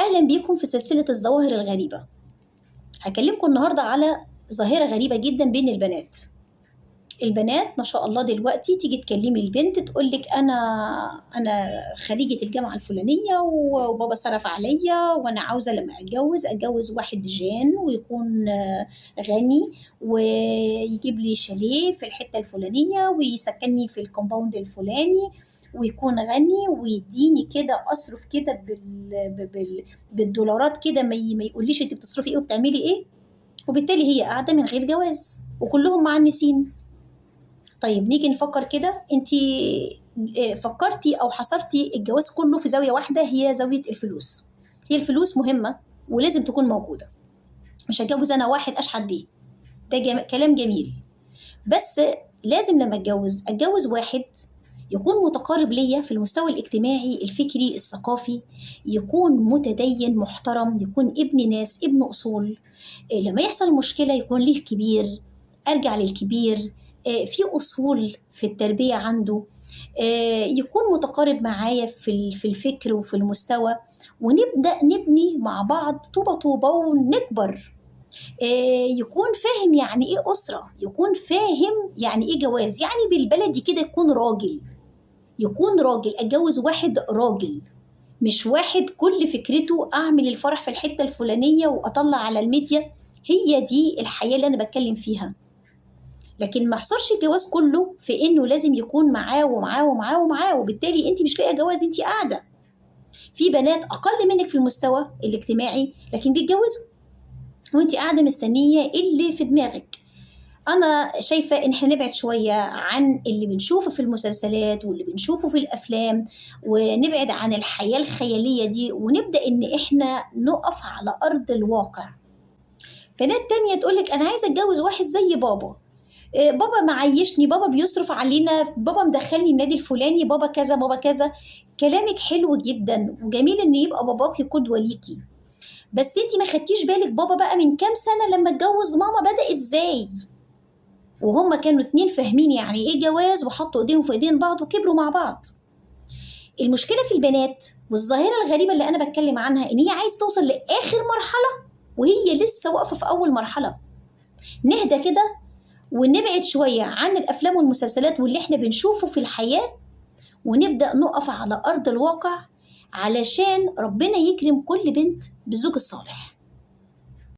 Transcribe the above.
أهلا بيكم في سلسلة الظواهر الغريبة. هكلمكم النهاردة على ظاهرة غريبة جدا بين البنات. البنات ما شاء الله دلوقتي تيجي تكلمي البنت تقولك أنا خريجة الجامعة الفلانية وبابا صرف عليا وأنا عاوزة لما أتجوز واحد جان ويكون غني ويجيب لي شاليه في الحتة الفلانية ويسكنني في الكومباوند الفلاني ويكون غني ويديني كده اصرف كده بالدولارات كده، ما يقوليش انت بتصرفي ايه وبتعملي ايه. وبالتالي هي قاعده من غير جواز وكلهم معنسين. طيب نيجي نفكر كده، انت فكرتي او حصرتي الجواز كله في زاويه واحده، هي زاويه الفلوس. هي الفلوس مهمه ولازم تكون موجوده. مش هتجوز انا واحد اشحت بيه، ده كلام جميل، بس لازم لما اتجوز واحد يكون متقارب ليا في المستوى الاجتماعي الفكري الثقافي، يكون متدين محترم، يكون ابن ناس ابن أصول. لما يحصل مشكلة يكون ليه كبير، أرجع للكبير. في أصول في التربية عنده. يكون متقارب معايا في الفكر وفي المستوى، ونبدأ نبني مع بعض طوبة طوبة ونكبر. يكون فاهم يعني ايه أسرة، يكون فاهم يعني ايه جواز، يعني بالبلدي كده يكون راجل. اتجوز واحد راجل، مش واحد كل فكرته اعمل الفرح في الحتة الفلانية واطلع على الميديا. هي دي الحياة اللي انا بتكلم فيها. لكن ما احصرش الجواز كله في انه لازم يكون معاه ومعاه ومعاه ومعاه، وبالتالي انت مش لاقيه جواز، انت قاعده. في بنات اقل منك في المستوى الاجتماعي لكن بيتجوزوا وانت قاعده مستنيه اللي في دماغك. أنا شايفة إن إحنا نبعد شوية عن اللي بنشوفه في المسلسلات واللي بنشوفه في الأفلام، ونبعد عن الحياة الخيالية دي، ونبدأ إن إحنا نقف على أرض الواقع. بنات تانية تقولك أنا عايزة أتجوز واحد زي بابا، بابا معيشني، بابا بيصرف علينا، بابا مدخلني النادي الفلاني، بابا كذا بابا كذا. كلامك حلو جدا وجميل إن يبقى باباكي قدوة ليكي، بس انتي ما خدتيش بالك بابا بقى من كام سنة لما اتجوز ماما بدأ إزاي، وهما كانوا اتنين فاهمين يعني ايه جواز وحطوا ايديهم في ايدين بعض وكبروا مع بعض. المشكلة في البنات والظاهرة الغريبة اللي انا بتكلم عنها ان هي عايز توصل لاخر مرحلة وهي لسه واقفة في اول مرحلة. نهدى كده ونبعد شوية عن الافلام والمسلسلات واللي احنا بنشوفه في الحياة، ونبدأ نقف على ارض الواقع علشان ربنا يكرم كل بنت بالزوج الصالح.